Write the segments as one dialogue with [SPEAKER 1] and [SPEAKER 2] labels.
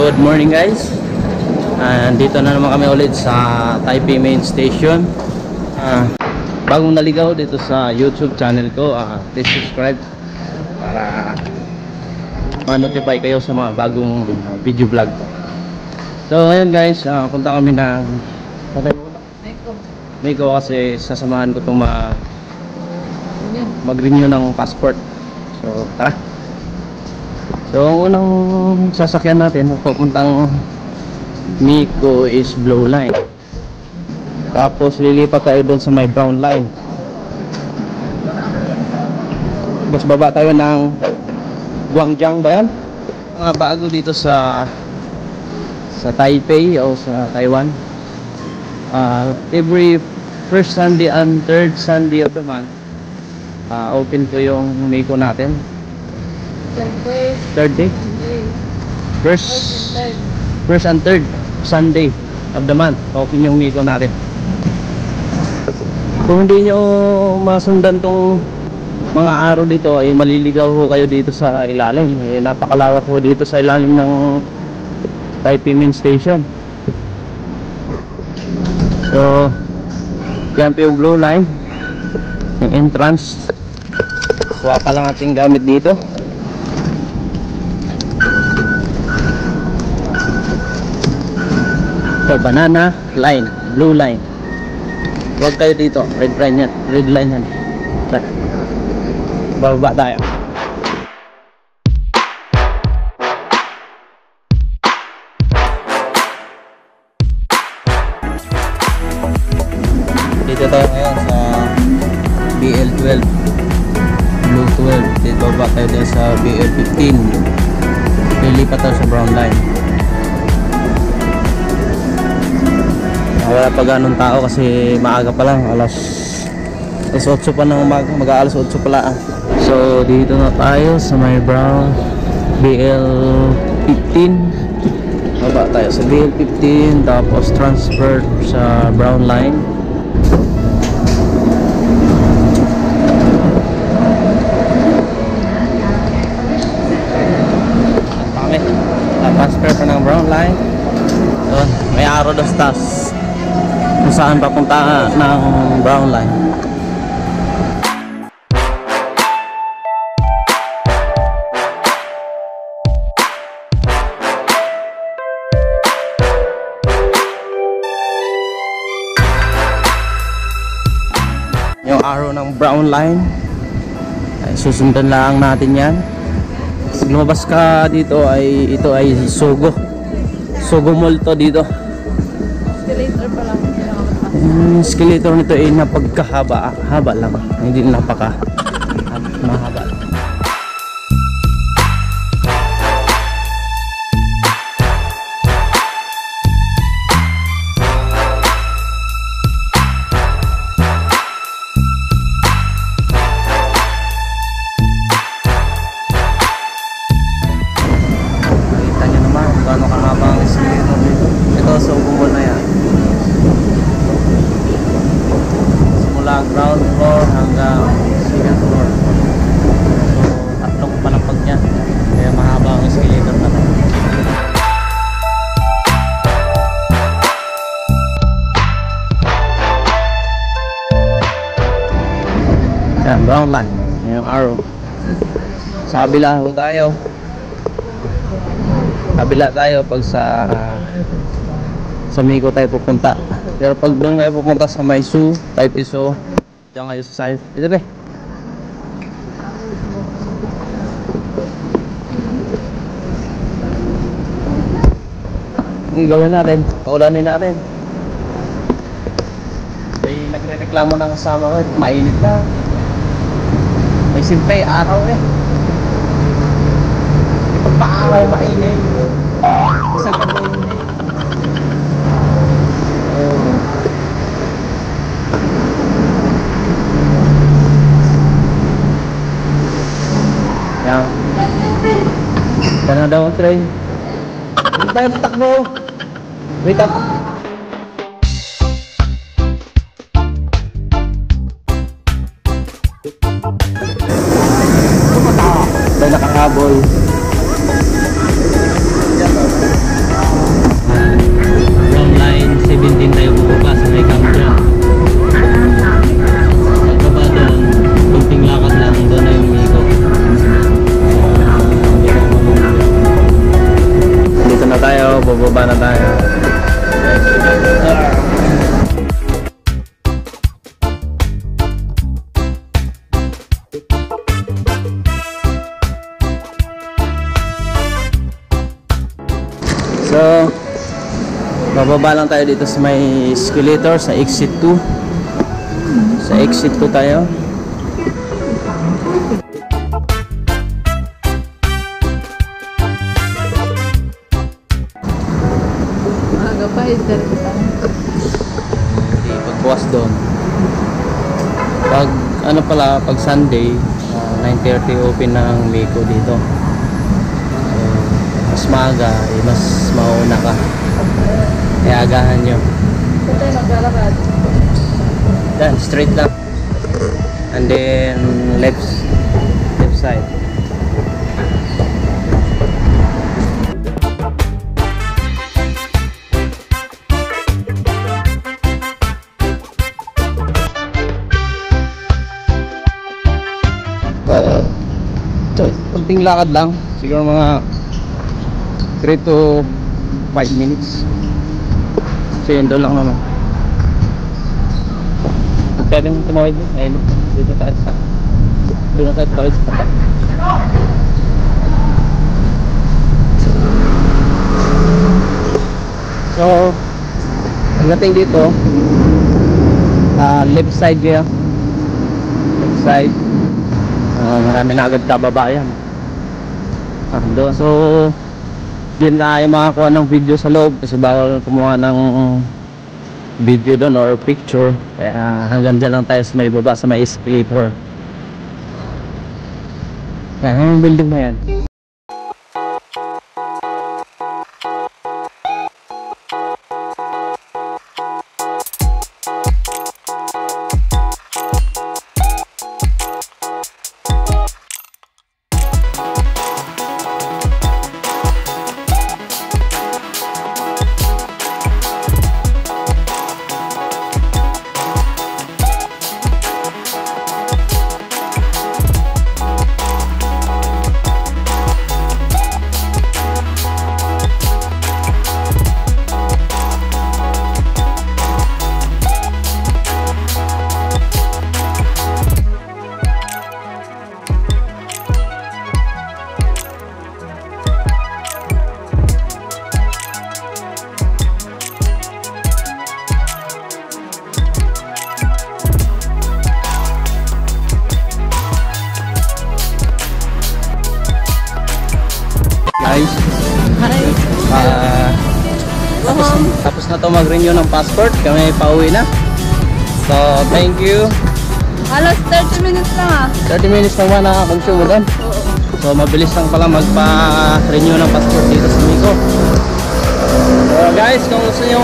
[SPEAKER 1] Good morning guys. Dito na naman kami ulit sa Taipei Main Station. Bagong naligaw dito sa YouTube channel ko, please subscribe para ma-notify kayo sa mga bagong video vlog. So ngayon guys, punta kami ng Miko kasi sasamahan ko itong mag-renew ng passport. So tara. So ang unang sasakyan natin papuntang Miko is Blue Line. Tapos lilipat tayo doon sa may Brown Line. Tapos baba tayo ng Guangzhou ba yan? Mga bago dito sa Taipei o sa Taiwan. Every first Sunday and third Sunday of the month open po yung Miko natin. Third day? First and third Sunday of the month open yung Miko natin. Kung hindi nyo masundan tong mga araw dito ay maliligaw ho kayo dito sa ilalim. Napakalawak ho dito sa ilalim ng Taipei Main Station. So yan po yung Blue Line, yung entrance. Kuha pa lang ating gamit dito. So Banana Line, Blue Line. Huwag kayo dito, red line yan, red line yan. Bababa tayo. Dito tayo ngayon sa BL12 Blue 12. Dito bababa tayo din sa BL15. Lilipat tayo sa Brown Line. Wala pa ganun tao kasi maaga pa lang, alas 8 pa ng umaga, mag-aalas 8 pala. So dito na tayo sa may Brown BL15. Baba tayo sa BL15 tapos transfer sa Brown Line. Kami transfer pa ng Brown Line. So, may araw dos tas kung saan papunta ng Brown Line. Yung arrow ng Brown Line ay susundan lang natin yan. Pag lumabas ka dito ay ito ay Sogo Mall to dito. Escalator pa lang. Escalator nito ay napagkahaba lang, hindi mahaba lang. Kita nyo naman kung gaano kahaba ang escalator dito. Ito sa Sogo na yan. Ground floor hanggang second floor. So tatlong palapag niya, kaya mahaba ang escalator na to. Yan, Brown Line, yung arrow. Sa kabila tayo. Kabila tayo pag sa Miko tayo pupunta. Pero pag doon kayo pupunta sa Maisu, Taipei So, diyan kayo sa side. Ito rin. Ang gawin natin, paulanin natin. May nagre-reklamo ng kasama ko, mainit na. May simple, araw eh. Ipagpakaw, mainit. Isang ka doon. Yan. Ito na daw ang train. Hindi tayo tatakbo. Wait up. Tayo nakahabol. bababa lang tayo dito sa may escalator sa exit 2. Sa exit 2 tayo.
[SPEAKER 2] Aga pa, direct pa.
[SPEAKER 1] Okay, pagbukas doon. Pag ano pala, pag Sunday, 9:30 open ng Miko dito. So, mas maaga, mas mauna ka. Kaya agahan nyo.
[SPEAKER 2] Saan tayo maglalakad?
[SPEAKER 1] Then, straight lang. And then, left side. Kunting lakad lang, siguro mga 3 to 5 minutes. So yun, doon lang naman. Huwag tayo tumawid doon. Ayun, dito tayo sa doon na tayo tumawid sa tapak. So pagdating dito, left side niya. Left side. Marami na agad kababayan. Doon. So din tayo makakuha ng video sa loob kasi bawal kumuha ng video doon or picture, kaya hanggang dyan lang tayo sa may baba sa may escalator. Kaya yung building na yan. Guys, tapos na to mag-renew ng passport, kami pauwi na. So thank you.
[SPEAKER 2] Halos 30 minutes lang
[SPEAKER 1] 30 minutes lang ba na-consume mo doon?
[SPEAKER 2] Oo.
[SPEAKER 1] So mabilis lang pala magpa-renew ng passport dito sa Miko. So guys, kung gusto nyo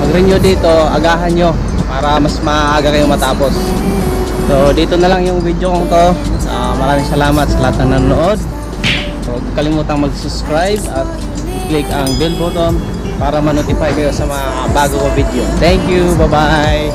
[SPEAKER 1] mag-renew dito, agahan nyo para mas maaga kayong matapos. So dito na lang yung video kong to. Maraming salamat sa lahat ng nanonood. So huwag kalimutang mag-subscribe at click ang bell button para ma-notify kayo sa mga bago ko video. Thank you, bye bye.